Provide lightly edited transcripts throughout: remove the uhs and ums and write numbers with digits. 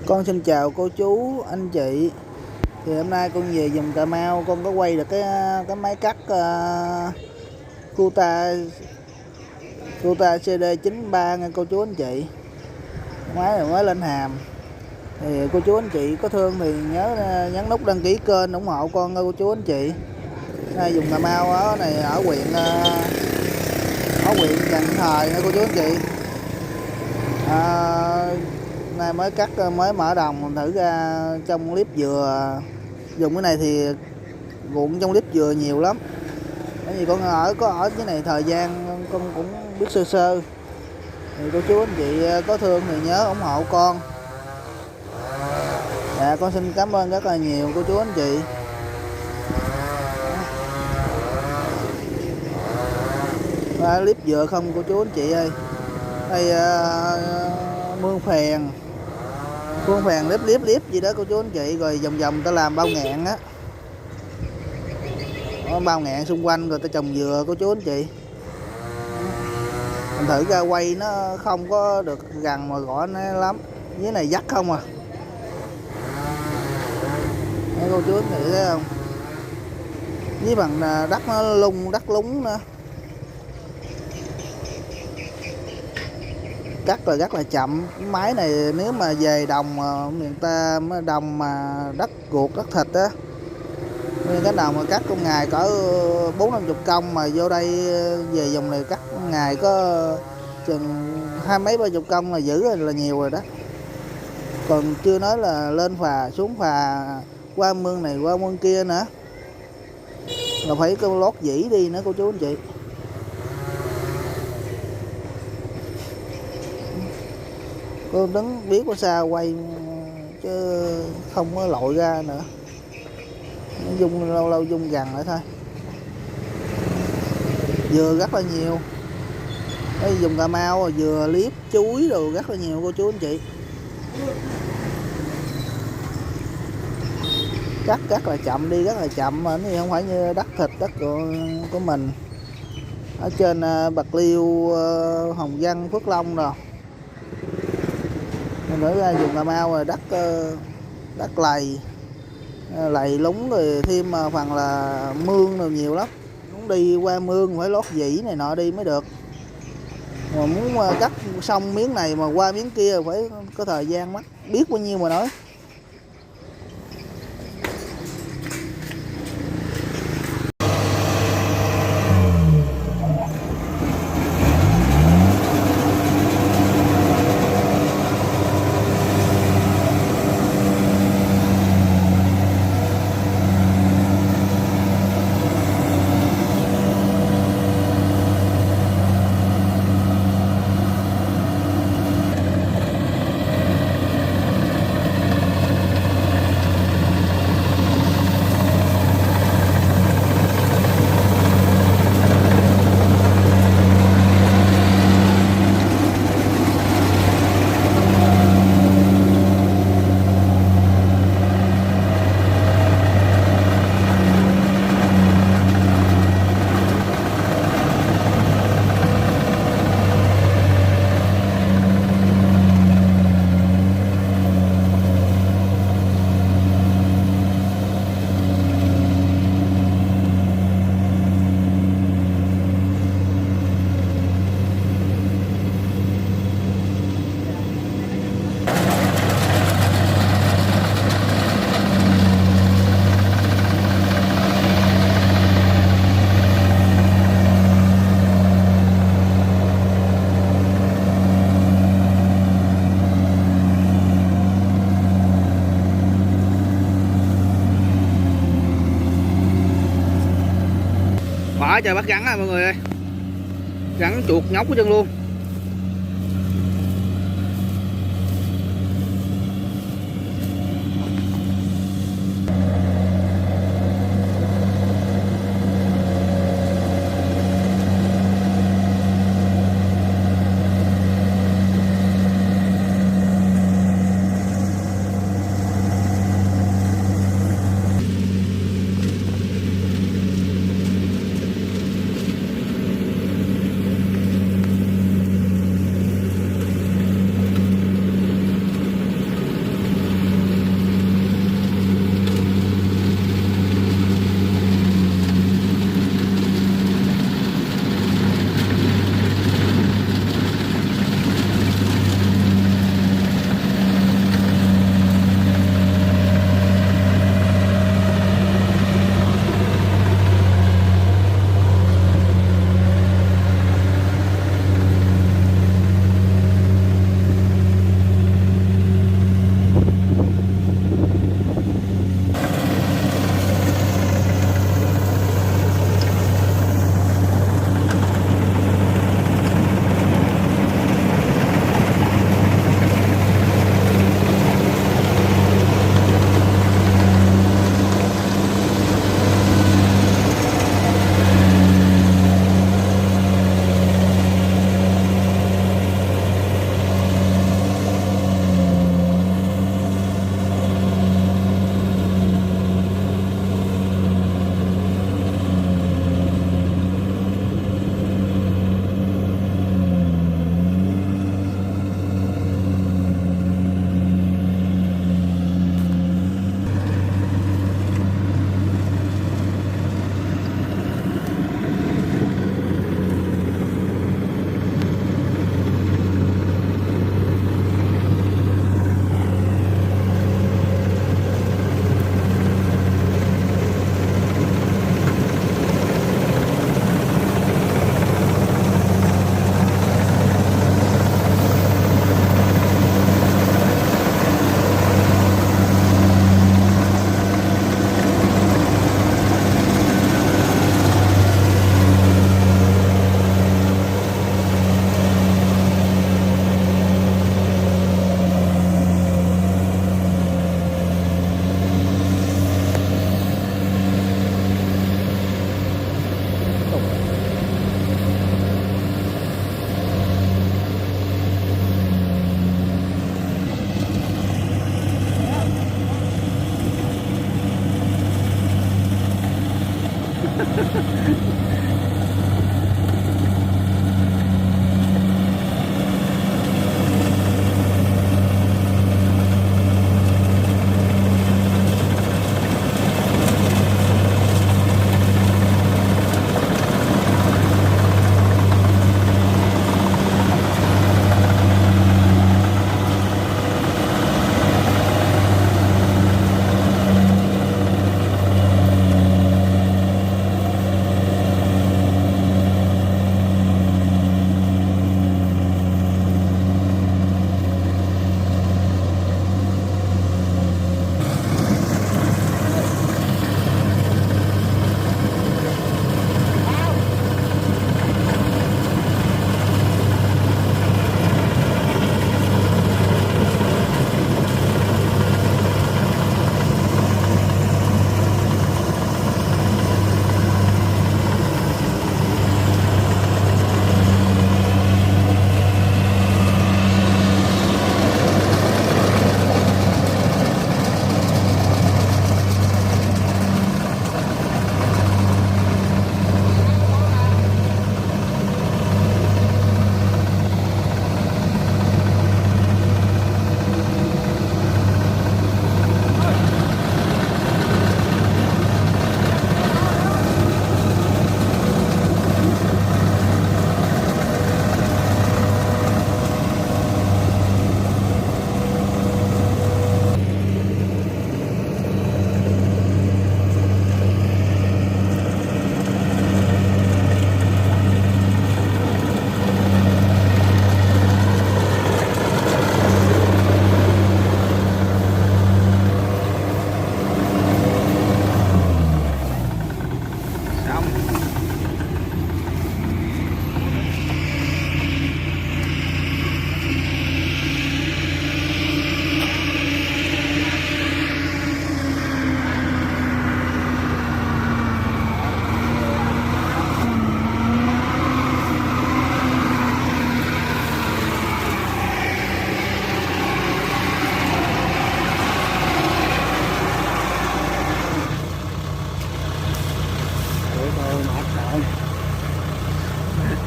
Con xin chào cô chú, anh chị. Thì hôm nay con về vùng Cà Mau, con có quay được cái máy cắt Kuta Kuta CD93 nha cô chú anh chị. Máy này mới lên hàm. Thì cô chú anh chị có thương thì nhớ nhấn nút đăng ký kênh ủng hộ con nha cô chú anh chị. Nay vùng Cà Mau ở này ở huyện Cần Thời nha cô chú anh chị. Nay mới cắt mới mở đồng thử ra trong clip dừa. Dùng cái này thì ruộng trong clip dừa nhiều lắm, bởi vì con có ở cái này thời gian con cũng biết sơ sơ. Thì cô chú anh chị có thương thì nhớ ủng hộ con. Dạ con xin cảm ơn rất là nhiều cô chú anh chị. Clip dừa không cô chú anh chị ơi. Đây mương phèn liếp gì đó cô chú anh chị, rồi vòng vòng ta làm bao ngạn á, bao ngạn xung quanh rồi ta trồng dừa cô chú anh chị. Mình thử ra quay nó không có được gần mà gõ nó lắm, dưới này dắt không à. Thấy cô chú anh chị thấy không, với bằng đất nó đất lúng nữa. Cắt là rất là chậm. Máy này nếu mà về đồng miền ta đồng mà đất ruột đất thịt á, nguyên cái nào mà cắt trong ngày cỡ 40-50 công, mà vô đây về vùng này cắt ngày có chừng 20-30 công là giữ rồi, là nhiều rồi đó. Còn chưa nói là lên phà xuống phà, qua mương này qua mương kia nữa, là phải có lót dĩ đi nữa cô chú anh chị. Cô đứng biết có sao quay chứ không có lội ra nữa, dung lâu lâu dung gần lại thôi. Dừa rất là nhiều, đây vùng Cà Mau dừa liếp chuối đồ rất là nhiều cô chú anh chị. Cắt rất là chậm, đi rất là chậm, mà thì không phải như đất thịt đất của mình ở trên Bạc Liêu, Hồng Vân, Phước Long rồi. Mình nữa ra vùng Cà Mau rồi đất lầy lúng, rồi thêm phần là mương rồi nhiều lắm. Muốn đi qua mương phải lót dĩ này nọ đi mới được, mà muốn cắt xong miếng này mà qua miếng kia phải có thời gian mất biết bao nhiêu mà nói. Bỏ trời bắt gắn rồi mọi người ơi, gắn chuột nhóc của chân luôn.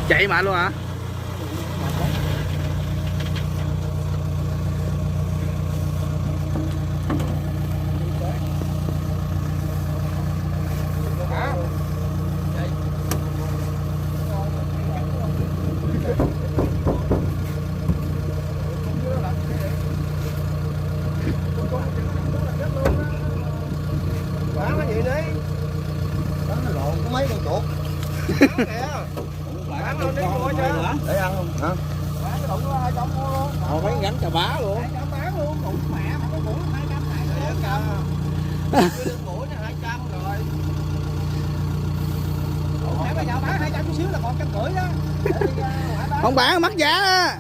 Chạy mà luôn hả? Bán cái gì đi? Bán nó lộn có mấy con chuột. Bán kìa. Bán luôn đi mua cho. Để ăn không? Hả? Bán cái đụng nó 200 mua luôn. Họ bán gắn chà bá luôn. 200 bán luôn. Đụng mẹ mà có củ 200 này. 200. Cứ đừng củ nha 200 rồi. Ủa, nãy bây giờ bán 200 chút xíu là còn 150 đó. Không bán mất giá á.